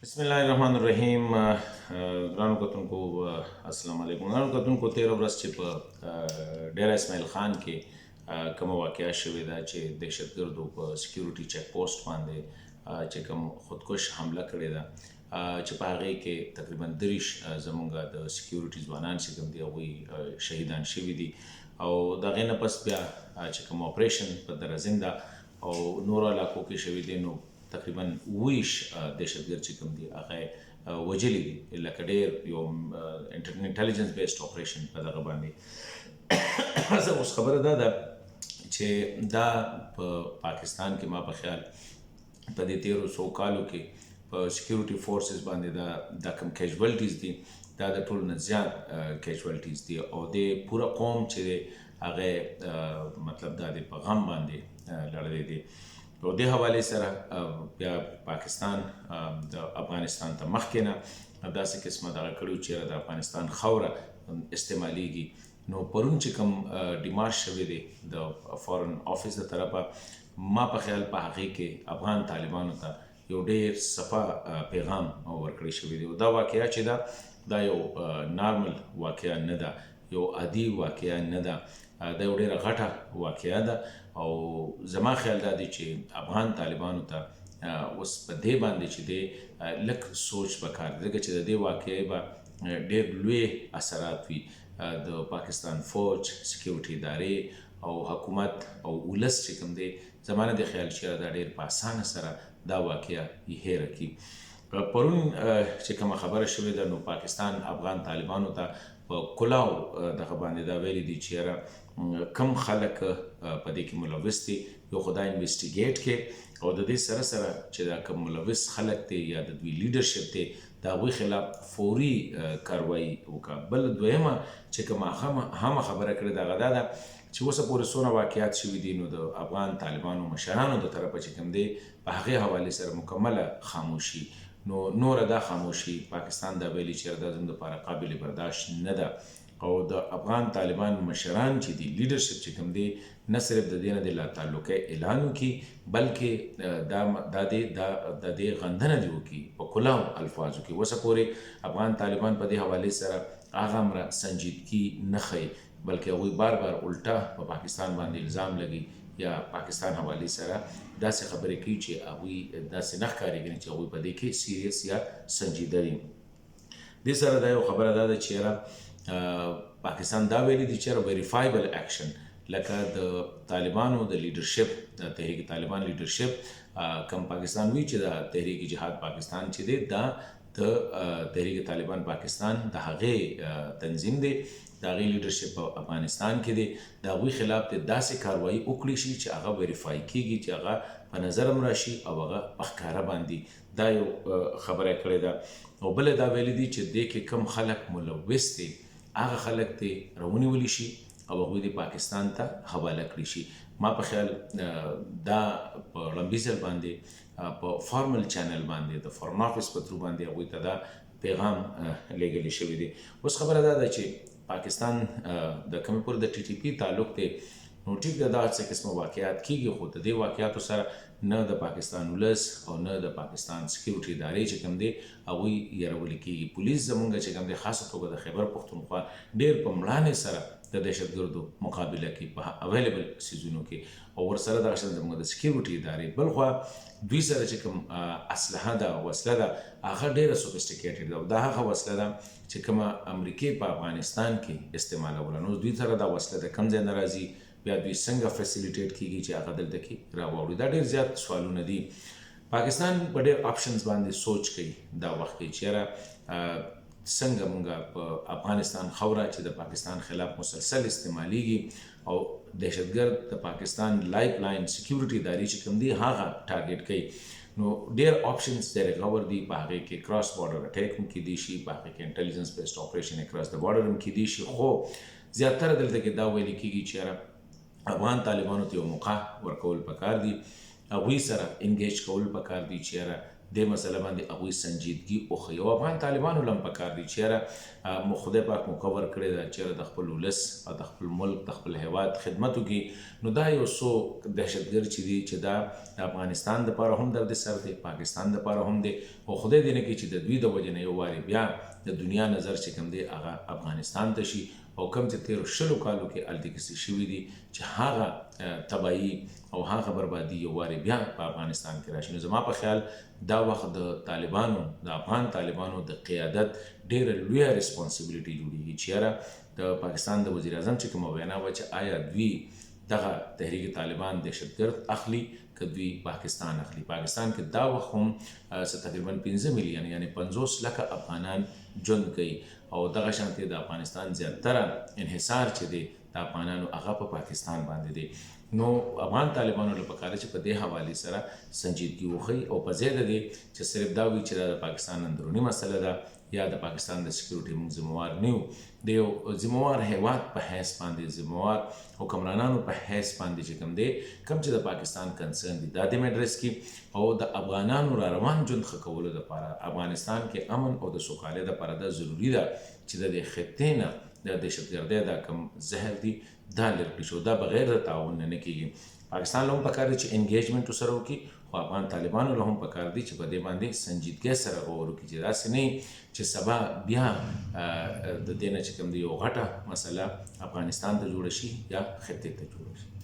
بسم الله الرحمن الرحیم. ګرانو کتونکو السلام علیکم. ګرانو کتونکو تیر ورځ چې په ډیره اسماعیل خان کې کوم واقعیا شوې ده چې دهشتګردو په سکیورټي چیک پوسټ باندې چې کوم خودکش حمله کړې ده چې په هغې کې تقریبا 30 زمونږ د سکیورټي ځوانان چې کوم دي هغوی شهیدان شوي دي او د هغې نه پس بیا چې کوم اپریشن په درزنده او نورو علاقو کې شوي دي نو تقریبا 20 دهشتګرد چې کوم دي هغه وجلي دي لکه ډېر یو انټلیجنس بیسډ اپریشن په دغه باندې زه اوس خبره دا ده چې دا په پاکستان کې ما په خیال په دې تیرو څو کالو کې په سکیورټي فورسز باندې دا کوم کیجوالټیز دي دا د ټولو نه زیات کیجوالټیز دي او د پوره قوم چې دی هغه مطلب دا دی په غم باندې لړلی دی. په دې حوالې سره بیا پاکستان د افغانستان ته مخکې نه داسې قسمه دغه کړي چې د افغانستان خاوره استعمالیږي نو پرون چې کوم ډیمارش شوی دی د فارن آفیس د طرفه ما په خیال په هغې کې افغان طالبانو ته یو ډېر صفا پیغام ورکړی شوی دی او دا واقعه چې دا یو نارمل واقعه نه ده، یو عادي واقعه نه ده، دا یو ډېره غټه واقعه ده او زما خیال دا دی چې افغان طالبانو ته اوس په دې باندې چې دی لږ سوچ پکار دی ځکه چې د دې واقعې به ډېر لوی اثرات وي د پاکستان فوج، سکیورټي ادارې او حکومت او ولس چې کوم دی زما نه دی خیال چې دا ډېر په اسانه سره دا واقعه یې هیره کړي. پرون چې کومه خبره شوې ده نو پاکستان افغان طالبانو ته په کلاو دغه باندې دا ویلي دي چې یاره کم خلک په دې کې ملوث دي یو خو دا انویسټیګیټ کې او د دې سره سره چې دا کوم ملوث خلک دي یا د دوی لیډرشپ دی د هغوی خلاف فوري کاروایي وکړه. بل دویمه چې کومه هم خبره کړې ده هغه دا ده چې اوسه پورې څونه واقعات شوي دي نو د افغان طالبانو مشرانو د طرفه چې کوم دی په هغې حوالې سره مکمله خاموشي نو نوره دا خاموشي پاکستان دا ویلي چې دا زموږ دپاره قابل برداشت نه ده او د افغان طالبان مشران چې دي لیډرشپ چې کوم دی نه صرف د دې نه د لا تعلقۍ اعلان وکړي بلکې د دې غندنه دې وکړي په کلاو الفاظو کې. اوسه پورې افغان طالبان په دې حوالې سره هغه همره سنجیدګي نه ښیي بلکې هغوی بار بار الټا په پاکستان باندې الزام لګي یا پاکستان حوالې سره داسې خبرې کوي چې هغوی داسې نه ښکارېږي چې هغوی په دې کې سیریس یا سنجیده دي. دې سره دا یو خبره دا ده چې یاره پاکستان دا ویلي دي چې یاره ویریفایبل اکشن لکه د طالبانو د لیډرشپ د تحریک طالبان لیډرشپ کم پاکستان وی چې د تحریک جهاد پاکستان چې دی دا د تحریک طالبان پاکستان د هغې تنظیم دی د هغې لیډرشپ په افغانستان کې دی د هغوی خلاف د داسې کاروایي وکړي شي چې هغه ویریفای کېږي چې هغه په نظر هم راشي او هغه په ښکاره باندې دا یو خبره کړې ده او بله دا ویلي دي چې دې کې کم خلک ملوث دي هغه خلک دې راونیولی شي او هغوی دې پاکستان ته حواله کړي شي. ما په خیال دا په لنډي ځل باندې په فارمل چینل باندې د فارن آفیس په ترو باندې هغوی ته دا پیغام لیږلی شوی دی. اوس خبره دا ده چې پاکستان د کومې پورې د ټي ټي پي تعلق دی نو ټیک ده دا څه قسمه واقعات کېږي خو د دې واقعاتو سره نه د پاکستان ولس او نه د پاکستان سکیورټي ادارې چې کوم دی هغوی یرولی کېږي. پولیس زمونږ چې کوم دی خاصه توګه د خیبر پښتونخوا ډېر په مړانې سره د دهشتګردو مقابله کوي په اویلیبل سیزونو کې او ورسره دغه شان زموږ د سکیورټي ادارې بل خوا دوی سره چې کوم اسلحه ده وسله ده هغه ډېره سوفسټیکیټډ ده او دا هغه وسله ده چې کومه امریکې په افغانستان کې استعمالوله نو دوی سره دا وسله د کوم ځای نه راځي بیا دوی څنګه فیسیلیټیټ کېږي چې هغه دلته کې راواوړي دا ډېر زیات سوالونه دي. پاکستان په ډېر آپشنز باندې سوچ کوي دا وخت کې چې یاره څنګه مونږ په افغانستان خاوره چې د پاکستان خلاف مسلسل استعمالیږي او دهشتګرد د پاکستان لایف لاین سکیورټي ادارې چې کوم دي هغه ټارګټ کوي نو ډېر آپشنز ډېر غور دي په هغې کې کراس بارډر اټیک هم کیدی شي په هغې کې انټلیجنس بیسډ اپریشن اکراس د بارډر هم کیدی شي خو زیاتره دلته کې دا ویل کېږي چې یاره افغان طالبانو ته یو موقع ورکول پکار دي هغوی سره انګیج کول پکار دي چې یاره دې مسله باندې هغوی سنجیدګي وښیي او افغان طالبانو له هم پکار دي چې یاره خدای پاک مو کور کړی ده چې یاره د خپل ولس او د خپل ملک د خپل هیواد خدمت وکړي. نو دا یو څو دهشتګرد چې دي چې دا د افغانستان دپاره هم درد سر دی، پاکستان دپاره هم دی، او خدای دې نه کړي چې د دوی د وجې نه یو وارې بیا د دنیا نظر چې کوم دی هغه افغانستان ته شي او کوم چې تیرو 20 کالو کې هلته کیسې شوي دي چې هغه تباهي او هغه بربادي یو وارې بیا په افغانستان کې راشي. نو زما په خیال دا وخت د طالبانو د افغان طالبانو د قیادت ډیره لویه ریسپانسیبلیټي جوړیږي چې یاره د پاکستان د وزیر اعظم چې کومه وینا وه چې آیا دوی دغه تحریک طالبان دهشتګرد اخلي که دوی پاکستان اخلي. پاکستان کې دا وخت هم تقریبا 15 میلیون یعنی 50 لکه افغانان ژوند کوي او دغه شانتې د افغانستان زیاتره انحصار چې دی د افغانانو هغه په پاکستان باندې دی. نو افغان طالبانو له پکار چې په دې حوالې سره سنجیدګي وښیي او په ځای د دې چې صرف دا وي چې دا د پاکستان اندروني مسله ده یا د پاکستان د سکیورټي موږ ذموار نه یو، د یو ذموار هیواد په حیث باندې ذموار حکمرانانو په حیث باندې چې کوم دی کوم چې د پاکستان کنسرن دي دا دې مډرس کې او د افغانانو را روان ژوند ښه کولو دپاره افغانستان کې امن او د سوکالۍ دپاره دا ضروري ده چې د دې خطې نه د دهشتګردۍ دا کوم زهر دي دا لرې کړي شو. دا بغیر د تعاون نه کېږي. پاکستان له هم پکار دی چې انګیجمنټ ورسره وکړي خو افغان طالبانو له هم پکار دی چې په دې باندې سنجیدګۍ سره غور وکړي چې داسې نه چې سبا بیا د دې نه چې کوم دی یو غټه مسله افغانستان ته جوړه شي یا خطې ته جوړه شي.